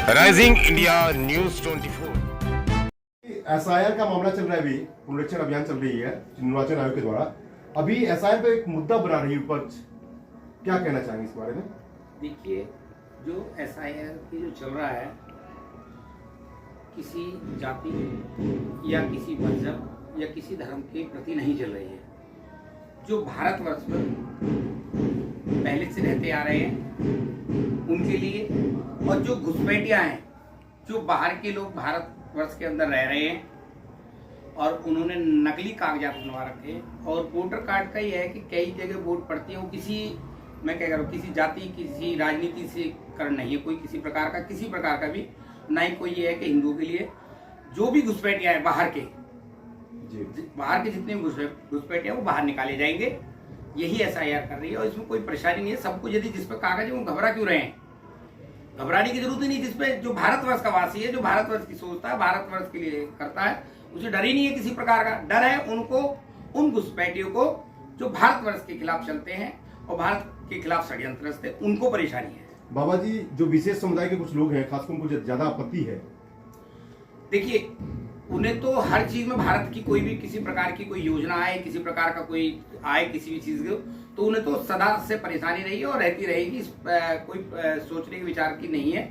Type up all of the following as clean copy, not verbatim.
Rising India news 24। SIR का मामला चल रहा है, अभी पुनरीक्षण अभियान चल रही है निर्वाचन आयोग के द्वारा। अभी एसआईआर पे एक मुद्दा बना रही है विपक्ष, क्या कहना चाहेंगे इस बारे में? देखिए, जो एसआईआर की जो चल रहा है, किसी जाति या किसी मजहब या किसी धर्म के प्रति नहीं चल रही है। जो भारतवर्ष में पहले से रहते आ रहे हैं उनके लिए, और जो घुसपैठिया हैं, जो बाहर के लोग भारतवर्ष के अंदर रह रहे हैं और उन्होंने नकली कागजात बनवा रखे हैं। और वोटर कार्ड का ये है कि कई जगह वोट पड़ती है, वो किसी, मैं क्या कह रहा हूँ, किसी जाति किसी राजनीति से कारण नहीं है, कोई किसी प्रकार का भी ना ही कोई ये है कि हिंदुओं के लिए। जो भी घुसपैठिया है बाहर के जितने घुसपैठिया वो बाहर निकाले जाएंगे, यही एसआईआर कर रही है। और इसमें कोई परेशानी नहीं है। सबको यदि जिस पर कागज है वो घबरा क्यों रहे हैं? घबराने की जरूरत ही नहीं। जिसपे जो भारतवर्ष का वासी है, जो भारतवर्ष की सोचता है, भारतवर्ष के लिए करता है, उसे डर ही नहीं है किसी प्रकार का। डर है उनको, उन घुसपैठियों को जो भारतवर्ष के खिलाफ चलते हैं और भारत के खिलाफ षड्यंत्र रचते हैं, उनको परेशानी है। बाबा जी, जो विशेष समुदाय के कुछ लोग हैं, खासकर उनको ज्यादा आपत्ति है। देखिए, उन्हें तो हर चीज में भारत की कोई भी किसी प्रकार की कोई योजना आए, किसी प्रकार का कोई आए किसी भी चीज को, तो उन्हें तो सदा से परेशानी रही है और रहती रहेगी। कोई सोचने के विचार की नहीं है।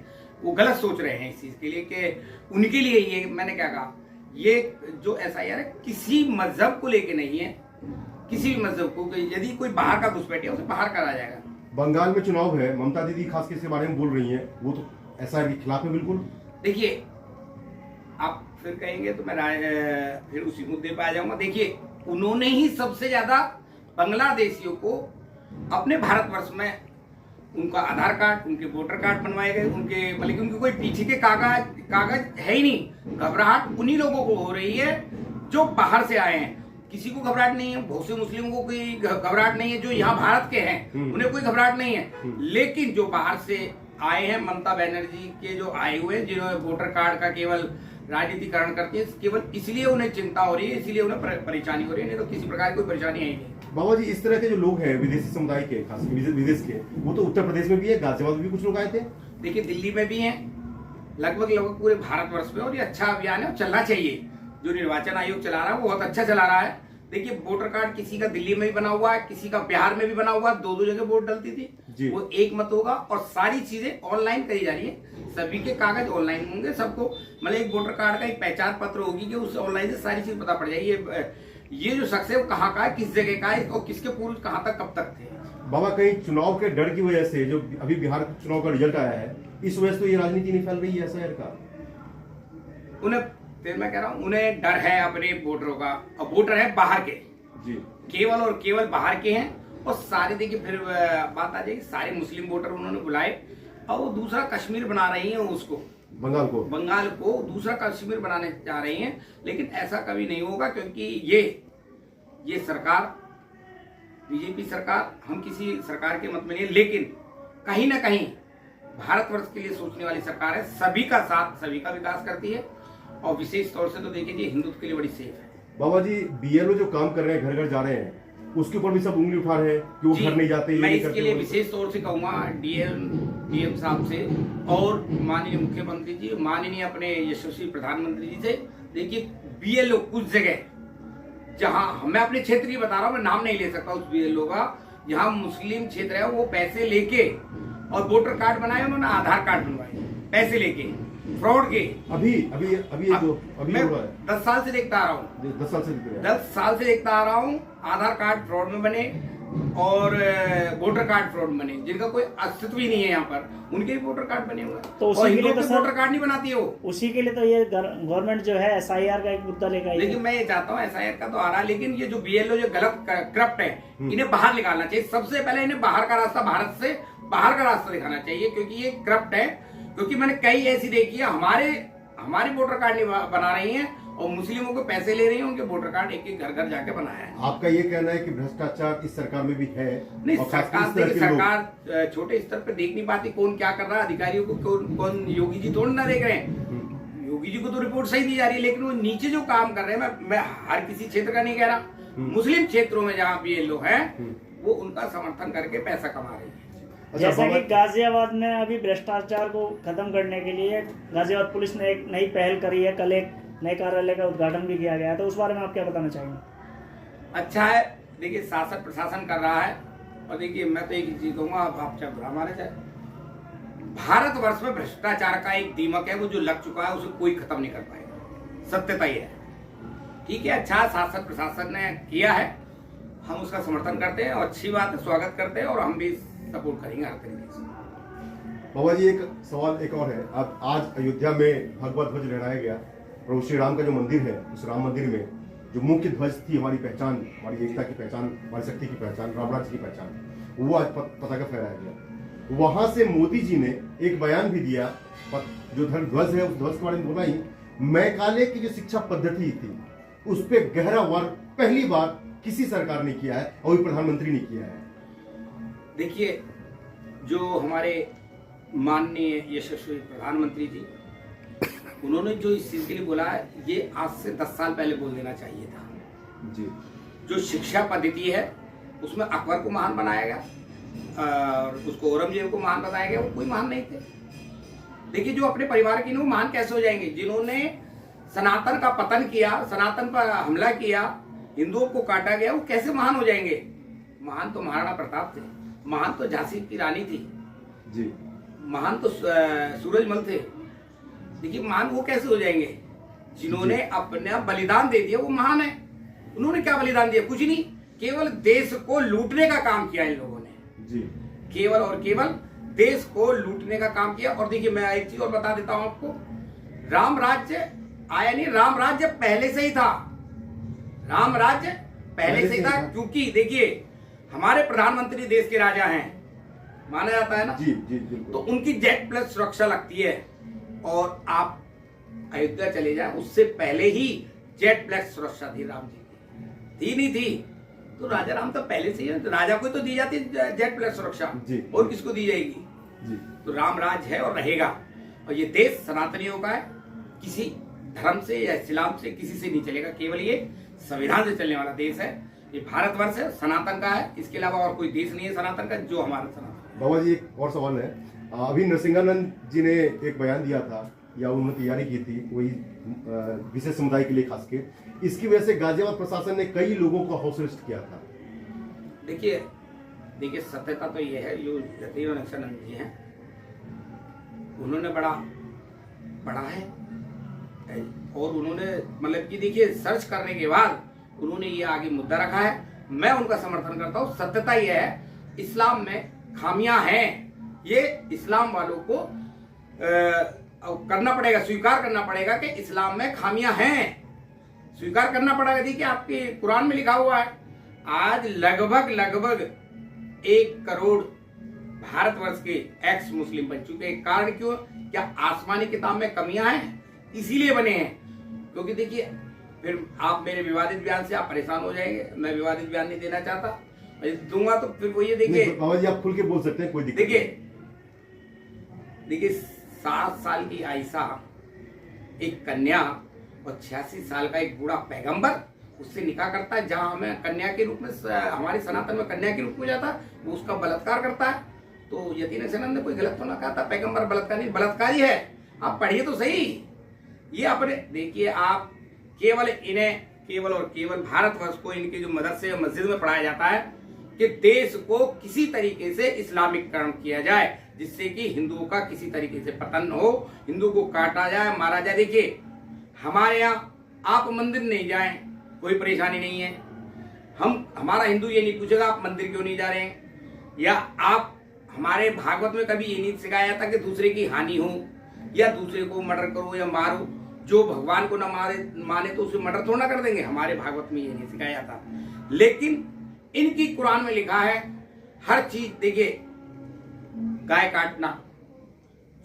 वो गलत सोच रहे हैं इस चीज के लिए कि उनके लिए ये, मैंने क्या कहा, ये जो एसआईआर है किसी मजहब को लेके नहीं है। किसी भी मजहब को, यदि कोई बाहर का घुसपैठिया उसे बाहर करा जाएगा। बंगाल में चुनाव है, ममता दीदी खास के इसके बारे में बोल रही हैं, वो तो एसआईआर के खिलाफ है बिल्कुल। देखिए, आप फिर कहेंगे तो मैं फिर उसी मुद्दे पे आ जाऊंगा। देखिए, उन्होंने ही सबसे ज्यादा बांग्लादेशियों को अपने भारतवर्ष में उनका आधार कार्ड, उनके वोटर कार्ड बनवाए गए, उनके बल्कि उनके कोई पीछे के कागज है ही नहीं। घबराहट उन्हीं लोगों को हो रही है जो बाहर से आए हैं। किसी को घबराहट नहीं है, बहुत से मुस्लिमों को कोई घबराहट नहीं है, जो यहाँ भारत के हैं उन्हें कोई घबराहट नहीं है। लेकिन जो बाहर से आए हैं, ममता बनर्जी के जो आए हुए, जिन्होंने वोटर कार्ड का केवल राजनीतिकरण करती है, केवल इसलिए उन्हें चिंता हो रही है, इसलिए उन्हें परेशानी हो रही है, नहीं तो किसी प्रकार की कोई परेशानी है ही नहीं। बाबा जी, इस तरह के जो लोग हैं विदेशी समुदाय के, खास विदेश के, वो तो उत्तर प्रदेश में भी है, गाजियाबाद में भी कुछ लोग आए थे। देखिए, दिल्ली में भी हैं, लगभग पूरे भारतवर्ष में। और ये अच्छा अभियान है और चलना चाहिए। जो निर्वाचन आयोग चला रहा है वो बहुत अच्छा चला रहा है। देखिए, वोटर कार्ड किसी का दिल्ली में भी बना हुआ है, किसी का बिहार में भी बना हुआ है। दो जगह वोट डलती थी, वो एक मत होगा और सारी चीजें ऑनलाइन करी जा रही है। सभी के कागज ऑनलाइन होंगे। सबको मतलब एक वोटर कार्ड का एक पहचान पत्र होगी कि उस ऑनलाइन से सारी चीज पता पड़ जाएगी। ये जो शख्स है वो कहाँ का है, किस जगह का है और किसके पूर्व कहाँ तक कब तक थे। बाबा, कहीं चुनाव के डर की वजह से, जो अभी बिहार चुनाव का रिजल्ट आया है, इस वजह से तो ये राजनीति नहीं फैल रही है एसआईआर का। उन्हें, फिर मैं कह रहा हूँ, उन्हें डर है अपने वोटरों का। और वोटर है बाहर के जी, केवल और केवल बाहर के हैं। और सारे, देखिए फिर बात आ जाएगी, सारे मुस्लिम वोटर उन्होंने बुलाए और वो दूसरा कश्मीर बना रही हैं, उसको बंगाल को दूसरा कश्मीर बनाने जा रही हैं। लेकिन ऐसा कभी नहीं होगा, क्योंकि ये सरकार, बीजेपी सरकार, हम किसी सरकार के मत में नहीं, लेकिन कहीं ना कहीं भारतवर्ष के लिए सोचने वाली सरकार है। सभी का साथ, सभी का विकास करती है। और विशेष तौर से तो देखिए जी, हिंदुत्व के लिए बड़ी सेफ है। बाबा जी, बीएलओ जो काम कर रहे हैं, घर घर जा रहे हैं, उसके ऊपर भी सब उंगली उठा रहे हैं कि वो घर नहीं जाते। मैं इसके लिए विशेष तौर से कहूंगा डीएम साहब से और माननीय मुख्यमंत्री जी, माननीय अपने यशस्वी प्रधानमंत्री जी से। देखिए, बीएलओ कुछ जगह जहां, मैं अपने क्षेत्र की बता रहा हूँ, मैं नाम नहीं ले सकता उस बीएलओ का, जहां मुस्लिम क्षेत्र है, वो पैसे लेके और वोटर कार्ड बनाए, उन्होंने आधार कार्ड बनवाए पैसे लेके, फ्रॉड के। अभी मैं 10 साल से देखता आ रहा हूँ, 10 साल से देखता आ रहा हूँ। आधार कार्ड फ्रॉड में बने और वोटर कार्ड फ्रॉड में बने, जिनका कोई अस्तित्व ही नहीं है यहाँ पर, उनके भी वोटर कार्ड बने हुए हैं। तो उसी के लिए तो वोटर कार्ड नहीं बनाती है वो। उसी के लिए तो ये गवर्नमेंट जो है एसआईआर का एक मुद्दा लेकर आई। लेकिन मैं ये चाहता हूँ, एसआईआर का तो आ रहा है, लेकिन ये जो बीएलओ जो गलत करप्ट है, इन्हें बाहर निकालना चाहिए। सबसे पहले इन्हें बाहर का रास्ता, भारत से बाहर का रास्ता दिखाना चाहिए, क्योंकि ये करप्ट है। क्योंकि मैंने कई ऐसी देखी है, हमारे वोटर कार्ड नहीं बना रही हैं और मुस्लिमों को पैसे ले रही हैं, उनके वोटर कार्ड एक घर घर जाके बनाया है। आपका ये कहना है कि भ्रष्टाचार इस सरकार में भी है? नहीं, सरकार छोटे स्तर पे देख नहीं पाती कौन क्या कर रहा है। अधिकारियों को कौन योगी जी थोड़ी ना देख रहे हैं। योगी जी को तो रिपोर्ट सही दी जा रही है, लेकिन वो नीचे जो काम कर रहे हैं, मैं हर किसी क्षेत्र का नहीं कह रहा, मुस्लिम क्षेत्रों में जहाँ भी ये लोग हैं, वो उनका समर्थन करके पैसा कमा रहे हैं। जैसा कि बाबा- गाजियाबाद में अभी भ्रष्टाचार को खत्म करने के लिए गाजियाबाद पुलिस ने एक नई पहल करी है। कल एक नए कार्यालय का उद्घाटन भी किया गया है, तो उस बारे में आप क्या बताना चाहेंगे? अच्छा है, देखिए शासन प्रशासन कर रहा है। और देखिए मैं तो एक ही चीज कहूँगा, आप चाहे बुरा माने चाहे, भारतवर्ष में भ्रष्टाचार का एक दीमक है, वो जो लग चुका है उसे कोई खत्म नहीं कर पाएगा। सत्यता ही है। ठीक है, अच्छा शासन प्रशासन ने किया है, हम उसका समर्थन करते हैं और अच्छी बात है, स्वागत करते हैं और हम भी सपोर्ट करेंगे हर तरीके से। बाबा जी, एक सवाल एक और है। अब आज अयोध्या में भगवा ध्वज लहराया गया। प्रभु श्री राम का जो मंदिर है, उस राम मंदिर में जो मुख्य ध्वज थी, हमारी पहचान, हमारी एकता की पहचान, हमारी शक्ति की पहचान, रामराज की पहचान, वो आज पताका फहराया गया। वहां से मोदी जी ने एक बयान भी दिया, जो ध्वज है उस ध्वज के बारे में बोला ही, मैकाले की जो शिक्षा पद्धति थी उस पर गहरा वार पहली बार किसी सरकार ने किया है और प्रधानमंत्री ने किया है। देखिए, जो हमारे माननीय यशस्वी प्रधानमंत्री जी, उन्होंने जो इस चीज के लिए बोला है, ये आज से 10 साल पहले बोल देना चाहिए था जी। जो शिक्षा पद्धति है उसमें अकबर को महान बनाया गया और उसको औरंगजेब को महान बताया गया, वो कोई महान नहीं थे। देखिए, जो अपने परिवार के, वो महान कैसे हो जाएंगे? जिन्होंने सनातन का पतन किया, सनातन पर हमला किया, हिंदुओं को काटा गया, वो कैसे महान हो जाएंगे? महान तो महाराणा प्रताप थे, महान तो झांसी की रानी थी जी, महान तो सूरजमल थे। देखिए, महान वो कैसे हो जाएंगे? जिन्होंने अपना बलिदान दे दिया वो महान है। उन्होंने क्या बलिदान दिया? कुछ नहीं, केवल देश को लूटने का काम किया इन लोगों ने जी। केवल और केवल देश को लूटने का काम किया। और देखिए, मैं एक चीज और बता देता हूं आपको, राम राज्य आया नहीं, राम राज्य पहले से ही था। राम राज्य पहले से ही था, क्योंकि देखिए हमारे प्रधानमंत्री देश के राजा हैं, माना जाता है ना जी जी बिल्कुल। तो उनकी Z+ सुरक्षा लगती है। और आप अयोध्या चले जाए, उससे पहले ही Z+ सुरक्षा थी राम जी की, थी नहीं थी? तो राजा राम तो पहले से ही, राजा को तो दी जाती Z+ सुरक्षा, और किसको दी जाएगी? जी। तो राम राज है और रहेगा। और ये देश सनातनियों का है, किसी धर्म से या इस्लाम से किसी से नहीं चलेगा, केवल ये संविधान से चलने वाला देश है। ये भारतवर्ष है, सनातन का है, इसके अलावा और कोई देश नहीं है सनातन का जो हमारा सनातन। बाबा जी, एक और सवाल है। अभी नरसिंहानंद जी ने एक बयान दिया था, या उन्होंने तैयारी की थी, वही विशेष समुदाय के लिए खास के, इसकी वजह से गाजियाबाद प्रशासन ने कई लोगों को हाउस अरेस्ट किया था। देखिए सत्यता तो ये है, जो जतीन और नरसिंहानंद जी हैं, उन्होंने बड़ा है और उन्होंने मतलब कि देखिए सर्च करने के बाद उन्होंने ये आगे मुद्दा रखा है। मैं उनका समर्थन करता हूँ। सत्यता यह है, इस्लाम में खामियां हैं, ये इस्लाम वालों को करना पड़ेगा, स्वीकार करना पड़ेगा कि इस्लाम में खामियां हैं, स्वीकार करना पड़ेगा। देखिए, आपके कुरान में लिखा हुआ है, आज लगभग 1 करोड़ भारतवर्ष के एक्स मुस्लिम बन चुके हैं। कारण क्यों? क्या आसमानी किताब में कमियां हैं? इसीलिए बने हैं। क्योंकि देखिए, फिर आप मेरे विवादित बयान से आप परेशान हो जाएंगे। मैं विवादित बयान नहीं देना चाहता, दूंगा तो फिर वो ये देखिए, बाबा जी आप खुल के बोल सकते हैं, कोई दिक्कत देखिए 7 साल की आयशा एक कन्या और 86 साल का एक बूढ़ा पैगंबर उससे निकाह करता है, जहां हमें कन्या के रूप में, हमारे सनातन में कन्या के रूप में जाता है, वो उसका बलात्कार करता है। तो यतीन नरसिंहानंद ने कोई गलत तो ना कहा था, पैगंबर बलात्कार नहीं, बलात्कारी है। आप पढ़िए तो सही। ये अपने देखिए, आप केवल और केवल भारतवर्ष को इनके जो मदरसे और मस्जिद में पढ़ाया जाता है कि देश को किसी तरीके से इस्लामिकरण किया जाए, जिससे कि हिंदुओं का किसी तरीके से पतन हो, हिंदू को काटा जाए, मारा जाए। देखिए, हमारे यहाँ आप मंदिर नहीं जाएं, कोई परेशानी नहीं है। हमारा हिंदू ये नहीं पूछेगा आप मंदिर क्यों नहीं जा रहे हैं, या आप, हमारे भागवत में कभी ये नहीं सिखाया जाता कि दूसरे की हानि हो या दूसरे को मर्डर करो या मारो। जो भगवान को न माने तो उसे मर्डर थोड़ा कर देंगे, हमारे भागवत में ये नहीं सिखाया जाता। लेकिन इनकी कुरान में लिखा है हर चीज। देखिए, गाय काटना,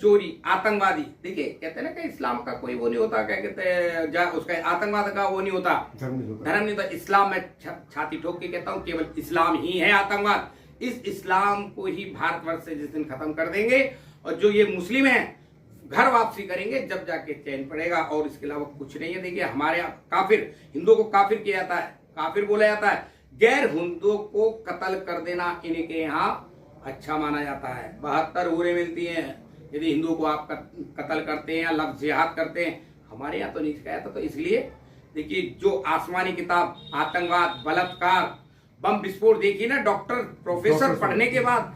चोरी, आतंकवादी, देखिए कहते हैं ना कि इस्लाम का कोई वो नहीं होता, क्या कहते हैं, उसका आतंकवाद का वो नहीं होता, धर्म नहीं होता। इस्लाम में छाती ठोक के कहता हूं, केवल इस्लाम ही है आतंकवाद। इस इस्लाम को ही भारतवर्ष से जिस दिन खत्म कर देंगे, और जो ये मुस्लिम हैं घर वापसी करेंगे, जब जाके चैन पड़ेगा। और इसके अलावा कुछ नहीं है। देखिए, हमारे यहाँ काफिर, हिंदुओं को काफिर किया जाता है, काफिर बोला जाता है। गैर हिंदुओं को कत्ल कर देना इनके यहाँ अच्छा माना जाता है। 72 हूरें मिलती हैं यदि हिंदुओं को आप कत्ल करते हैं या लफ्ज़ जिहाद करते हैं। हमारे यहाँ तो नहीं सिखाया था। तो इसलिए देखिए, जो आसमानी किताब आतंकवाद, बलात्कार, बम विस्फोट, देखिए ना, डॉक्टर प्रोफेसर पढ़ने के बाद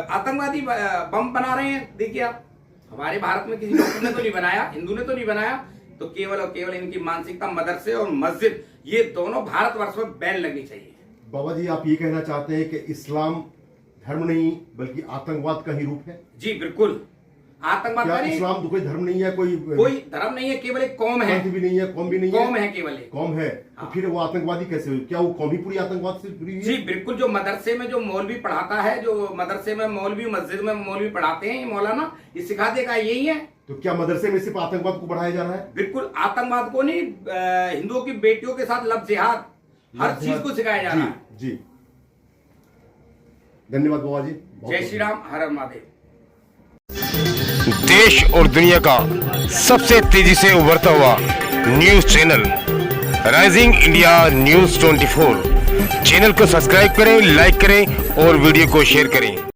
आतंकवादी बम बना रहे हैं। देखिए आप, हमारे भारत में किसी डॉक्टर ने तो नहीं बनाया, हिंदू ने तो नहीं बनाया। तो केवल और केवल इनकी मानसिकता मदरसे और मस्जिद, ये दोनों भारतवर्ष में बैन लगनी चाहिए। बाबा जी, आप ये कहना चाहते हैं कि इस्लाम धर्म नहीं बल्कि आतंकवाद का ही रूप है? जी बिल्कुल, आतंकवाद क्या इस्लाम तो कोई धर्म नहीं है? कोई धर्म नहीं है, केवल एक कौम है। भी नहीं है, कौम भी नहीं है, कौम है, केवल एक कौम है। तो फिर वो आतंकवादी कैसे हुई? क्या वो कौम ही पूरी आतंकवाद से जुड़ी है? जी बिल्कुल, जो मदरसे में जो मौलवी पढ़ाता है, जो मदरसे में मौलवी, मस्जिद में मौलवी पढ़ाते हैं, ये मौलाना, ये सिखाते का यही है। तो क्या मदरसे में सिर्फ आतंकवाद को बढ़ाया जा रहा है? बिल्कुल, आतंकवाद को नहीं, हिंदुओं की बेटियों के साथ लफ्ज़ जिहाद, हर चीज को सिखाया जा रहा है। जी, धन्यवाद बाबा जी। जय श्री राम, हर हर महादेव। देश और दुनिया का सबसे तेजी से उभरता हुआ news channel rising India news 24। Channel को सब्सक्राइब करें, लाइक करें और वीडियो को शेयर करें।